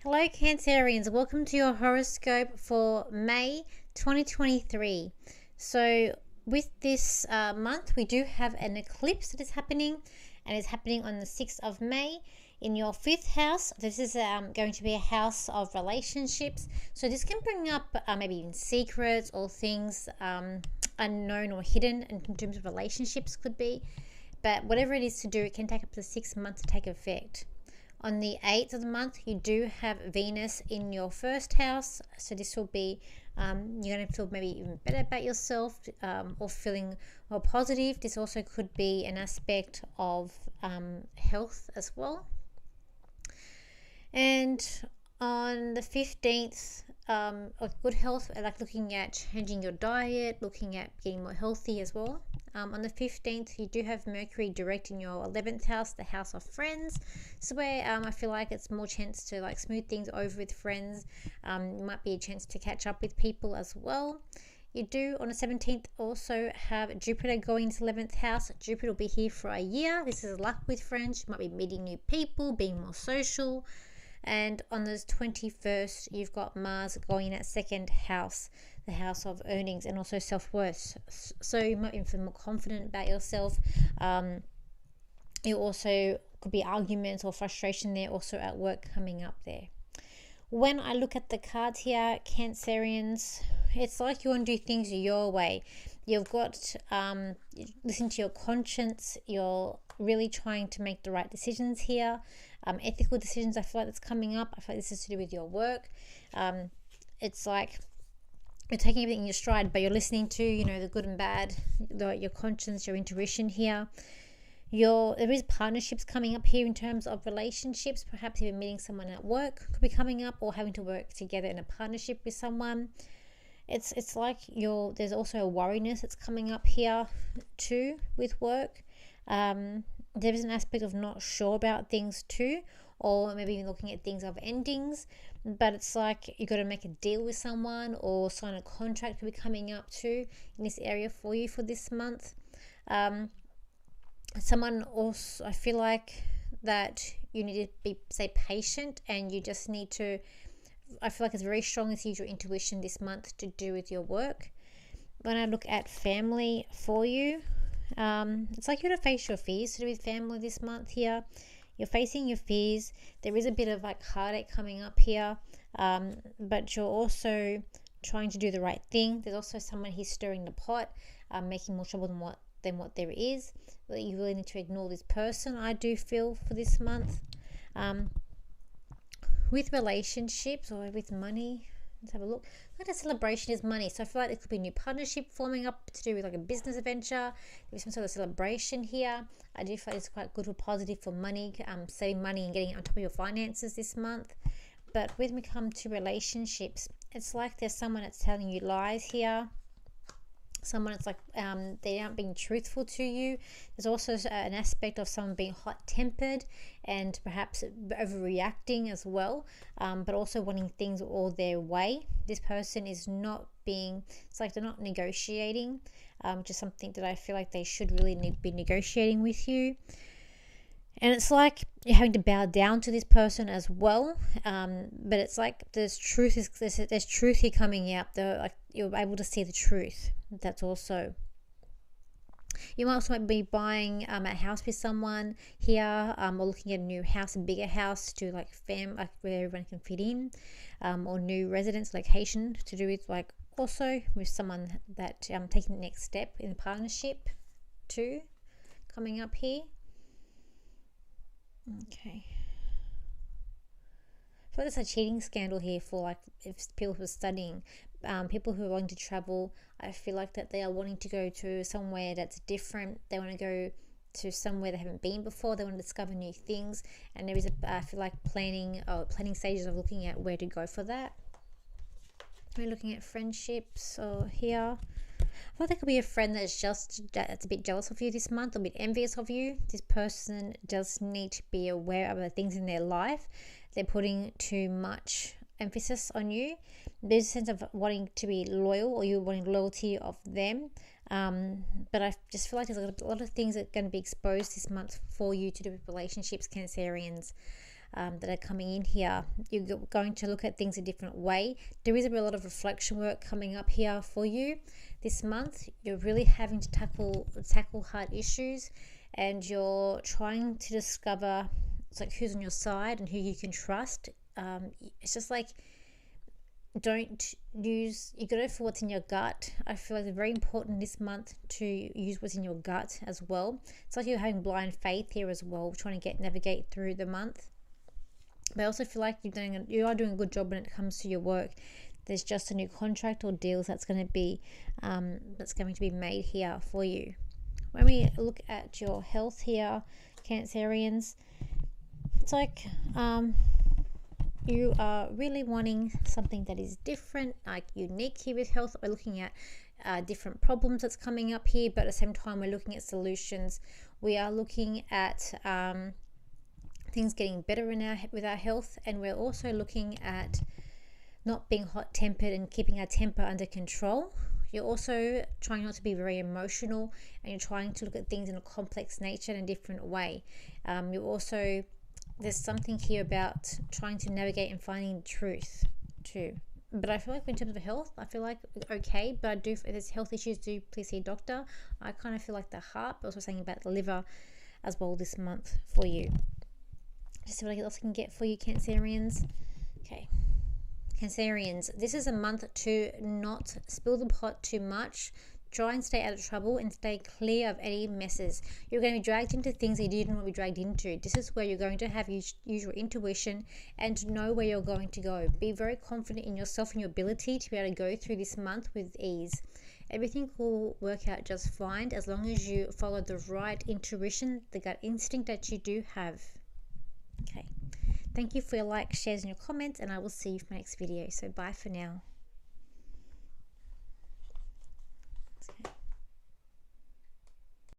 Hello Cancerians, welcome to your horoscope for May 2023. So with this month we do have an eclipse that is happening, and it's happening on the 6th of May in your 5th house. This is going to be a house of relationships, so this can bring up maybe even secrets or things unknown or hidden in terms of relationships could be, but whatever it is to do, it can take up to 6 months to take effect. On the 8th of the month, you do have Venus in your first house. So this will be, you're going to feel maybe even better about yourself or feeling more positive. This also could be an aspect of health as well. And on the 15th, of good health, like looking at changing your diet, looking at getting more healthy as well. On the 15th, you do have Mercury direct in your 11th house, the house of friends. So where I feel like it's more chance to like smooth things over with friends. Might be a chance to catch up with people as well. You do on the 17th also have Jupiter going into 11th house. Jupiter will be here for a year. This is luck with friends. You might be meeting new people, being more social. And on the 21st, you've got Mars going at second house, the house of earnings and also self-worth. So you might be feeling more confident about yourself. You also could be arguments or frustration there also at work coming up there. When I look at the cards here, Cancerians, it's like you want to do things your way. You've got listen to your conscience. You're really trying to make the right decisions here. Ethical decisions, I feel like that's coming up. I feel like this is to do with your work. It's like you're taking everything in your stride, but you're listening to, the good and bad, your conscience, your intuition here. There is partnerships coming up here in terms of relationships. Perhaps even meeting someone at work could be coming up, or having to work together in a partnership with someone. It's like there's also a worriness that's coming up here too with work. There is an aspect of not sure about things too, or maybe even looking at things of endings, but it's like you got to make a deal with someone or sign a contract to be coming up too in this area for you for this month. Someone also, I feel like that you need to say patient, and you just need to, I feel like it's very strongly to use your intuition this month to do with your work. When I look at family for you, it's like you're going to face your fears to do with family this month here. You're facing your fears. There is a bit of like heartache coming up here, but you're also trying to do the right thing. There's also someone here stirring the pot, making more trouble than what there is. You really need to ignore this person, I do feel, for this month. With relationships or with money, let's have a look. Like a celebration is money, so I feel like there could be a new partnership forming up to do with like a business adventure. There's some sort of celebration here. I do feel like it's quite good or positive for money, saving money and getting on top of your finances this month. But when we come to relationships, it's like there's someone that's telling you lies here. Someone that's like they aren't being truthful to you. There's also an aspect of someone being hot-tempered and perhaps overreacting as well, but also wanting things all their way. This person is not being, it's like they're not negotiating, which is something that I feel like they should really be negotiating with you. And it's like you're having to bow down to this person as well, but it's like there's truth here coming out. Like you're able to see the truth. That's also, you might be buying a house with someone here, or looking at a new house, a bigger house to like where everyone can fit in, or new residence location to do with like also with someone that taking the next step in the partnership too, coming up here. Okay. So there's a cheating scandal here for like if people who are studying, people who are wanting to travel. I feel like that they are wanting to go to somewhere that's different. They want to go to somewhere they haven't been before. They want to discover new things, and there is I feel like planning stages of looking at where to go for that. We're looking at friendships or here. I thought there could be a friend that's a bit jealous of you this month, or a bit envious of you. This person does need to be aware of the things in their life. They're putting too much emphasis on you. There's a sense of wanting to be loyal, or you wanting loyalty of them. But I just feel like there's a lot of things that are going to be exposed this month for you to do with relationships, Cancerians. that are coming in here. You're going to look at things a different way. There is a lot of reflection work coming up here for you this month. You're really having to tackle hard issues, and you're trying to discover who's on your side and who you can trust. It's just you gotta go for what's in your gut. I feel like it's very important this month to use what's in your gut as well. It's like you're having blind faith here as well, trying to navigate through the month. But I also feel like you are doing a good job when it comes to your work. There's just a new contract or deals that's going to be made here for you. When we look at your health here, Cancerians, it's like you are really wanting something that is different, unique here with health. We're looking at different problems that's coming up here, but at the same time we're looking at solutions. We are looking at things getting better with our health, and we're also looking at not being hot-tempered and keeping our temper under control. You're also trying not to be very emotional, and you're trying to look at things in a complex nature in a different way. There's something here about trying to navigate and finding the truth too. But I feel like in terms of health, I feel like okay, but if there's health issues, please see a doctor. I kind of feel like the heart, but also saying about the liver as well this month for you. Just see what else I can get for you, Cancerians. Okay. Cancerians, this is a month to not spill the pot too much. Try and stay out of trouble and stay clear of any messes. You're going to be dragged into things that you didn't want to be dragged into. This is where you're going to have use your intuition and know where you're going to go. Be very confident in yourself and your ability to be able to go through this month with ease. Everything will work out just fine as long as you follow the right intuition, the gut instinct that you do have. Okay. Thank you for your likes, shares, and your comments, and I will see you for my next video. So bye for now.